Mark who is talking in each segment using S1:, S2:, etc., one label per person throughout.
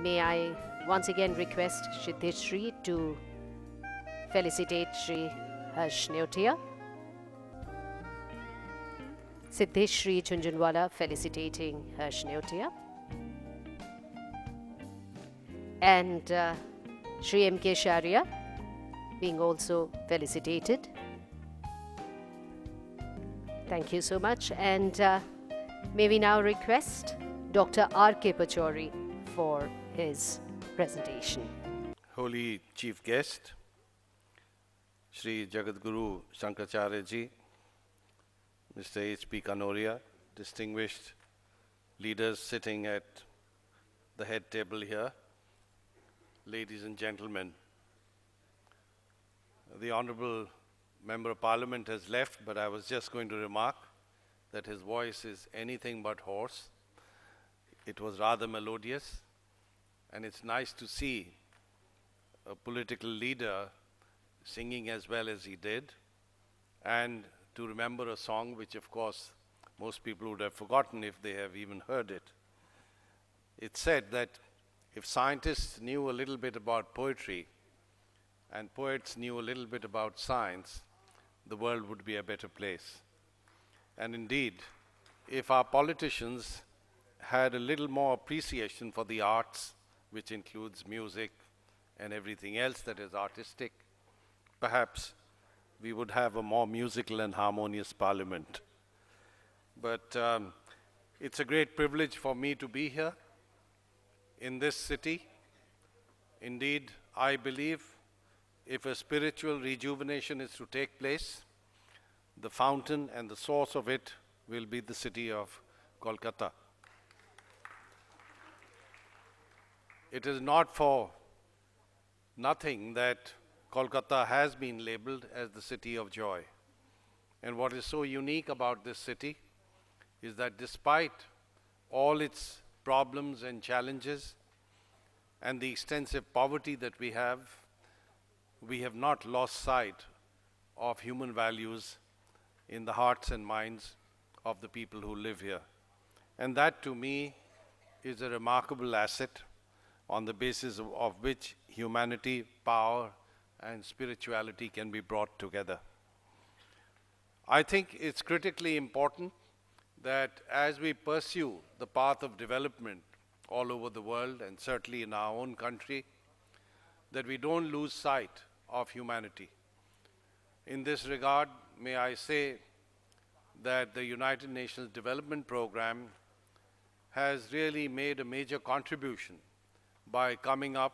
S1: May I once again request Siddheshri to felicitate Shri Harsh Neotia. Siddheshri Chunjunwala felicitating Harsh Neotia. And Shri M.K. Sharia being also felicitated. Thank you so much. And may we now request Dr. R.K. Pachori for his presentation.
S2: Holy Chief Guest, Shri Jagadguru Shankaracharya Ji, Mr. H.P. Kanoria, distinguished leaders sitting at the head table here, ladies and gentlemen. The Honorable Member of Parliament has left, but I was just going to remark that his voice is anything but hoarse. It was rather melodious, and it's nice to see a political leader singing as well as he did, and to remember a song which, of course, most people would have forgotten if they have even heard it. It's said that if scientists knew a little bit about poetry and poets knew a little bit about science, the world would be a better place. And indeed, if our politicians had a little more appreciation for the arts, which includes music and everything else that is artistic, perhaps we would have a more musical and harmonious parliament. But it's a great privilege for me to be here in this city. Indeed, I believe if a spiritual rejuvenation is to take place, the fountain and the source of it will be the city of Kolkata. It is not for nothing that Kolkata has been labeled as the city of joy. And what is so unique about this city is that despite all its problems and challenges and the extensive poverty that we have not lost sight of human values in the hearts and minds of the people who live here. And that, to me, is a remarkable asset on the basis of which humanity, power, and spirituality can be brought together. I think it's critically important that as we pursue the path of development all over the world, and certainly in our own country, that we don't lose sight of humanity. In this regard, may I say that the United Nations Development Programme has really made a major contribution by coming up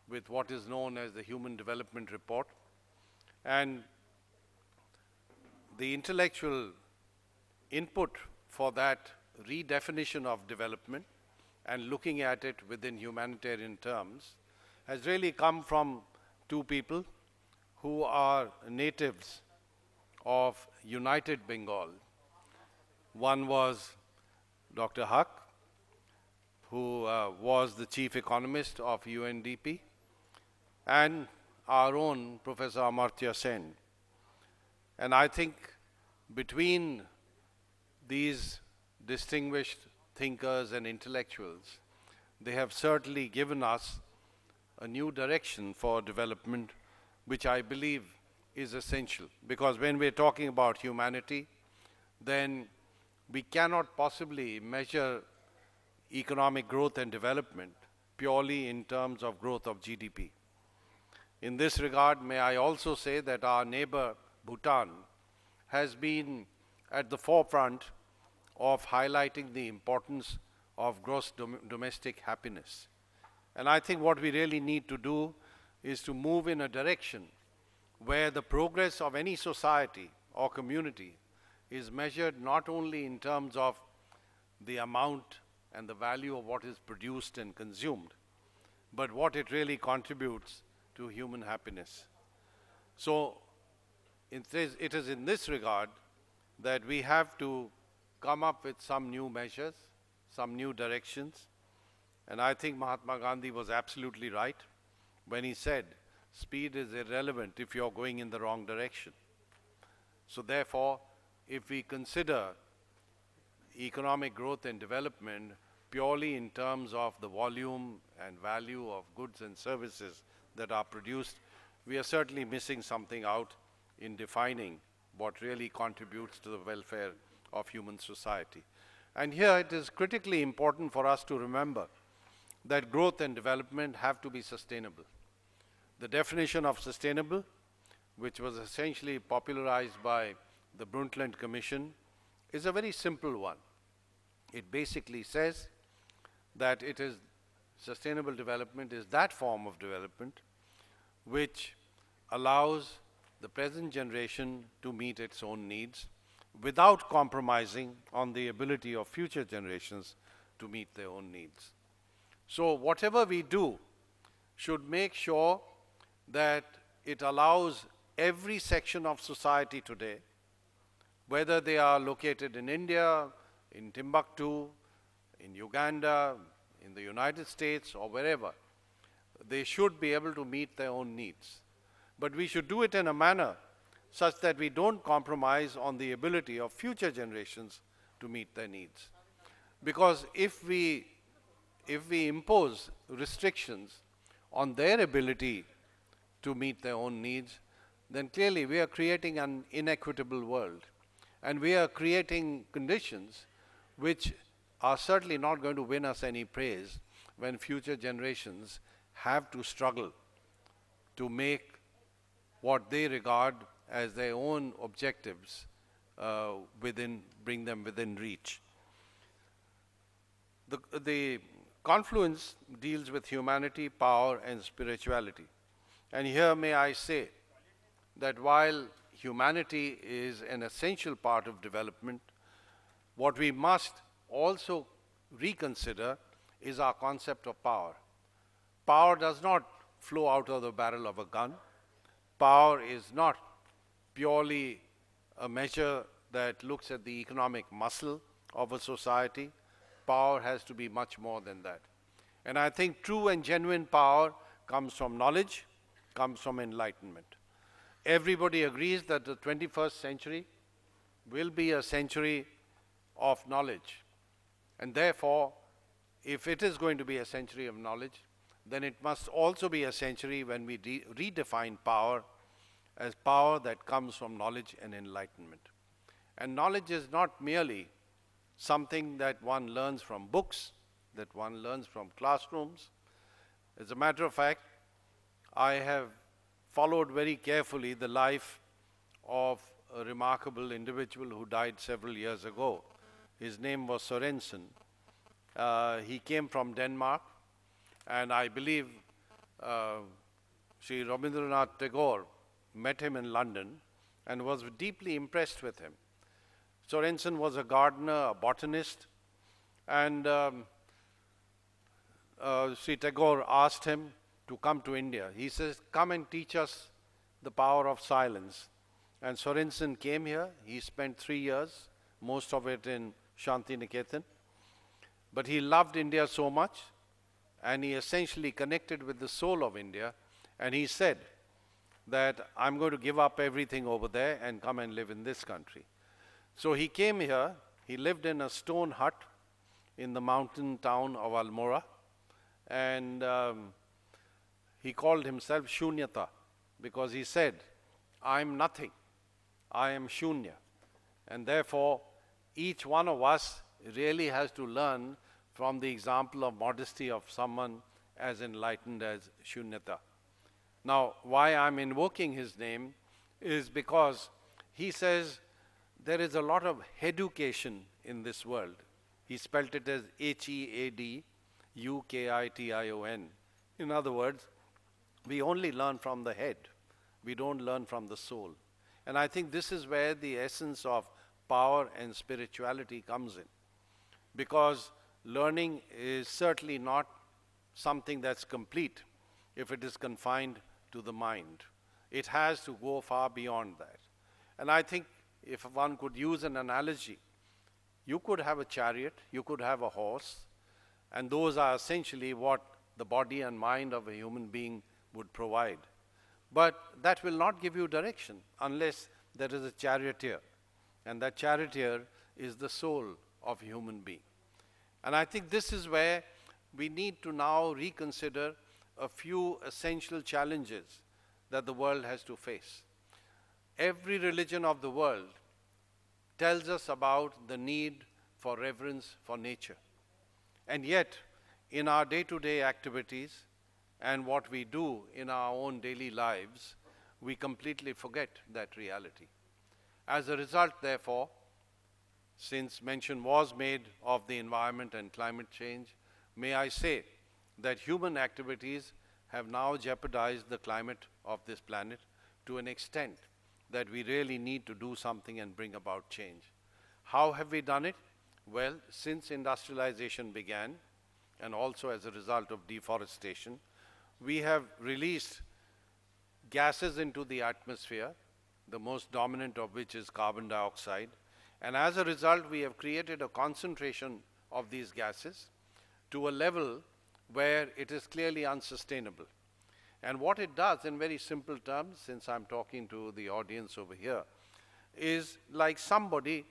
S2: with what is known as the Human Development Report. And the intellectual input for that redefinition of development and looking at it within humanitarian terms has really come from two people who are natives of United Bengal. One was Dr. Haq, who was the chief economist of UNDP, and our own Professor Amartya Sen. And I think between these distinguished thinkers and intellectuals, they have certainly given us a new direction for development, which I believe is essential. Because when we're talking about humanity, then we cannot possibly measure economic growth and development purely in terms of growth of GDP. In this regard, may I also say that our neighbor, Bhutan, has been at the forefront of highlighting the importance of gross domestic happiness. And I think what we really need to do is to move in a direction where the progress of any society or community is measured not only in terms of the amount and the value of what is produced and consumed, but what it really contributes to human happiness. So it is in this regard that we have to come up with some new measures, some new directions. And I think Mahatma Gandhi was absolutely right when he said, speed is irrelevant if you're going in the wrong direction. So therefore, if we consider economic growth and development purely in terms of the volume and value of goods and services that are produced, we are certainly missing something out in defining what really contributes to the welfare of human society. And here it is critically important for us to remember that growth and development have to be sustainable. The definition of sustainable, which was essentially popularized by the Brundtland Commission, is a very simple one. It basically says that it is sustainable development is that form of development which allows the present generation to meet its own needs without compromising on the ability of future generations to meet their own needs. So whatever we do should make sure that it allows every section of society today, whether they are located in India, in Timbuktu, in Uganda, in the United States, or wherever, they should be able to meet their own needs. But we should do it in a manner such that we don't compromise on the ability of future generations to meet their needs. Because if we impose restrictions on their ability to meet their own needs, then clearly we are creating an inequitable world. And we are creating conditions which are certainly not going to win us any praise when future generations have to struggle to make what they regard as their own objectives bring them within reach. The confluence deals with humanity, power, and spirituality. And here may I say that while humanity is an essential part of development, what we must also reconsider is our concept of power. Power does not flow out of the barrel of a gun. Power is not purely a measure that looks at the economic muscle of a society. Power has to be much more than that. And I think true and genuine power comes from knowledge, comes from enlightenment. Everybody agrees that the 21st century will be a century of knowledge. And therefore, if it is going to be a century of knowledge, then it must also be a century when we redefine power as power that comes from knowledge and enlightenment. And knowledge is not merely something that one learns from books, that one learns from classrooms. As a matter of fact, I have followed very carefully the life of a remarkable individual who died several years ago. His name was Sørensen. He came from Denmark, and I believe Sri Rabindranath Tagore met him in London and was deeply impressed with him. Sørensen was a gardener, a botanist, and Sri Tagore asked him to come to India. He says, come and teach us the power of silence. And Sørensen came here. He spent 3 years, most of it in Shantiniketan. But he loved India so much, and he essentially connected with the soul of India, and he said that I'm going to give up everything over there and come and live in this country. So he came here. He lived in a stone hut in the mountain town of Almora, and he called himself Shunyata because he said, I'm nothing, I am Shunya. And therefore, each one of us really has to learn from the example of modesty of someone as enlightened as Shunyata. Now, why I'm invoking his name is because he says there is a lot of education in this world. He spelt it as H-E-A-D-U-K-I-T-I-O-N. In other words, we only learn from the head. We don't learn from the soul. And I think this is where the essence of power and spirituality comes in. Because learning is certainly not something that's complete if it is confined to the mind. It has to go far beyond that. And I think if one could use an analogy, you could have a chariot, you could have a horse, and those are essentially what the body and mind of a human being would provide. But that will not give you direction unless there is a charioteer. And that charioteer is the soul of a human being. And I think this is where we need to now reconsider a few essential challenges that the world has to face. Every religion of the world tells us about the need for reverence for nature. And yet, in our day-to-day activities and what we do in our own daily lives, we completely forget that reality. As a result, therefore, since mention was made of the environment and climate change, may I say that human activities have now jeopardized the climate of this planet to an extent that we really need to do something and bring about change. How have we done it? Well, since industrialization began, and also as a result of deforestation, we have released gases into the atmosphere, the most dominant of which is carbon dioxide. And as a result, we have created a concentration of these gases to a level where it is clearly unsustainable. And what it does, in very simple terms, since I'm talking to the audience over here, is like somebody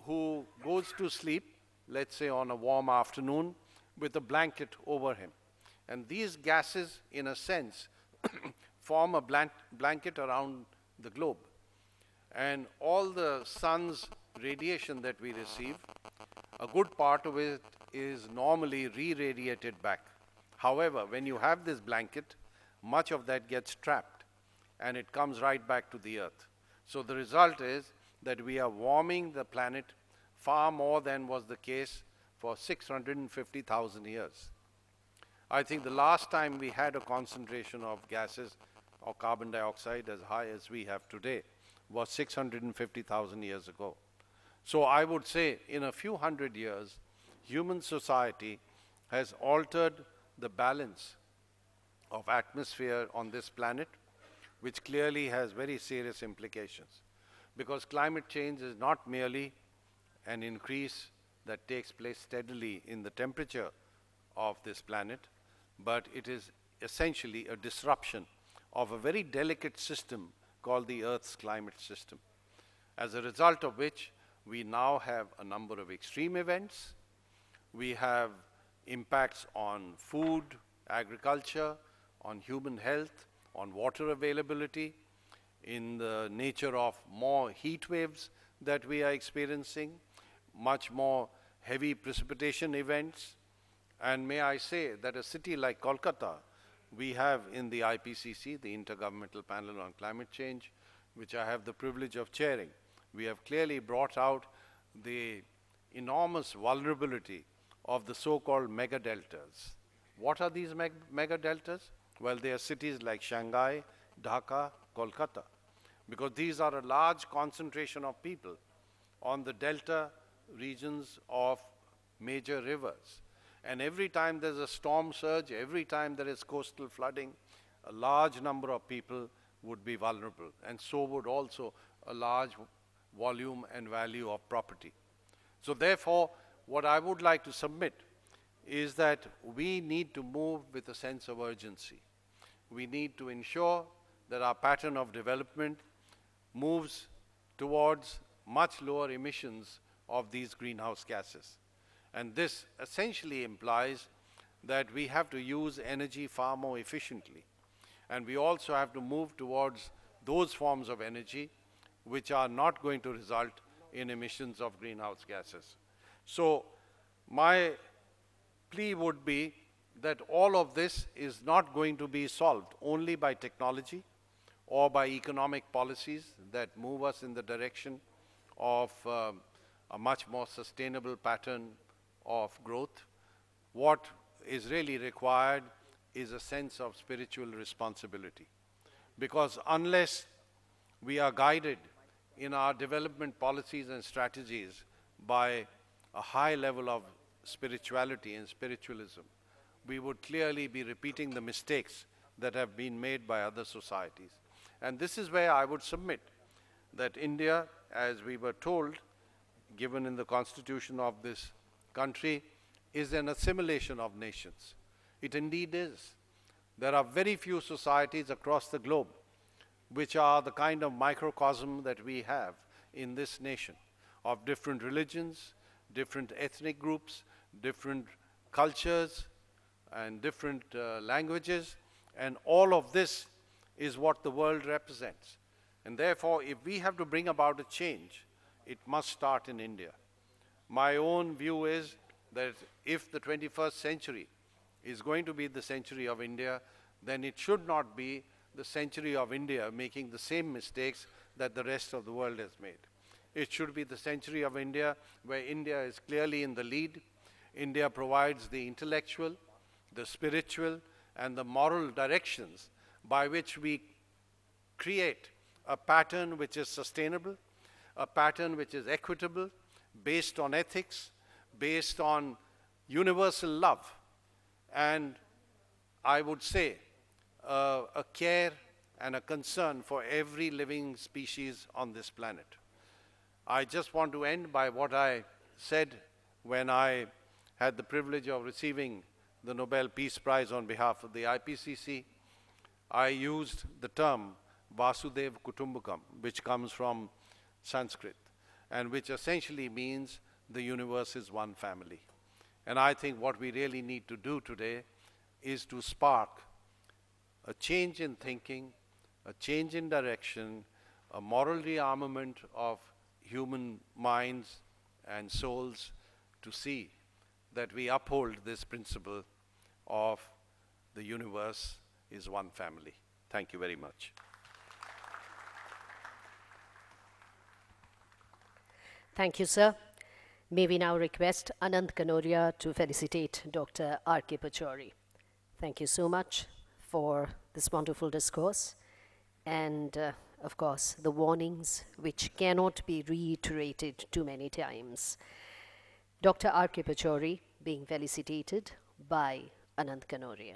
S2: who goes to sleep, let's say on a warm afternoon, with a blanket over him. And these gases, in a sense, form a blanket around the globe. And all the sun's radiation that we receive, a good part of it is normally re-radiated back. However, when you have this blanket, much of that gets trapped and it comes right back to the earth. So the result is that we are warming the planet far more than was the case for 650,000 years. I think the last time we had a concentration of gases or carbon dioxide as high as we have today was 650,000 years ago. So I would say in a few hundred years, human society has altered the balance of atmosphere on this planet, which clearly has very serious implications. Because climate change is not merely an increase that takes place steadily in the temperature of this planet, but it is essentially a disruption of a very delicate system called the Earth's climate system. As a result of which, we now have a number of extreme events. We have impacts on food, agriculture, on human health, on water availability, in the nature of more heat waves that we are experiencing, much more heavy precipitation events. And may I say that a city like Kolkata, we have in the IPCC, the Intergovernmental Panel on Climate Change, which I have the privilege of chairing, we have clearly brought out the enormous vulnerability of the so-called megadeltas. What are these megadeltas? Well, they are cities like Shanghai, Dhaka, Kolkata, because these are a large concentration of people on the delta regions of major rivers. And every time there's a storm surge, every time there is coastal flooding, a large number of people would be vulnerable, and so would also a large volume and value of property. So therefore, what I would like to submit is that we need to move with a sense of urgency. We need to ensure that our pattern of development moves towards much lower emissions of these greenhouse gases. And this essentially implies that we have to use energy far more efficiently. And we also have to move towards those forms of energy which are not going to result in emissions of greenhouse gases. So my plea would be that all of this is not going to be solved only by technology or by economic policies that move us in the direction of a much more sustainable pattern of growth. What is really required is a sense of spiritual responsibility. Because unless we are guided in our development policies and strategies by a high level of spirituality and spiritualism, we would clearly be repeating the mistakes that have been made by other societies. And this is where I would submit that India, as we were told, given in the constitution of this country, is an assimilation of nations. It indeed is. There are very few societies across the globe which are the kind of microcosm that we have in this nation, of different religions, different ethnic groups, different cultures, and different languages, and all of this is what the world represents. And therefore, if we have to bring about a change, it must start in India. My own view is that if the 21st century is going to be the century of India, then it should not be the century of India making the same mistakes that the rest of the world has made. It should be the century of India where India is clearly in the lead. India provides the intellectual, the spiritual, and the moral directions by which we create a pattern which is sustainable, a pattern which is equitable, based on ethics, based on universal love, and I would say a care and a concern for every living species on this planet. I just want to end by what I said when I had the privilege of receiving the Nobel Peace Prize on behalf of the IPCC. I used the term Vasudhaiva Kutumbakam, which comes from Sanskrit, and which essentially means the universe is one family. And I think what we really need to do today is to spark a change in thinking, a change in direction, a moral rearmament of human minds and souls to see that we uphold this principle of the universe is one family. Thank you very much.
S1: Thank you, sir. May we now request Anant Kanoria to felicitate Dr. R.K. Pachauri. Thank you so much for this wonderful discourse and, of course, the warnings which cannot be reiterated too many times. Dr. R.K. Pachauri being felicitated by Anant Kanoria.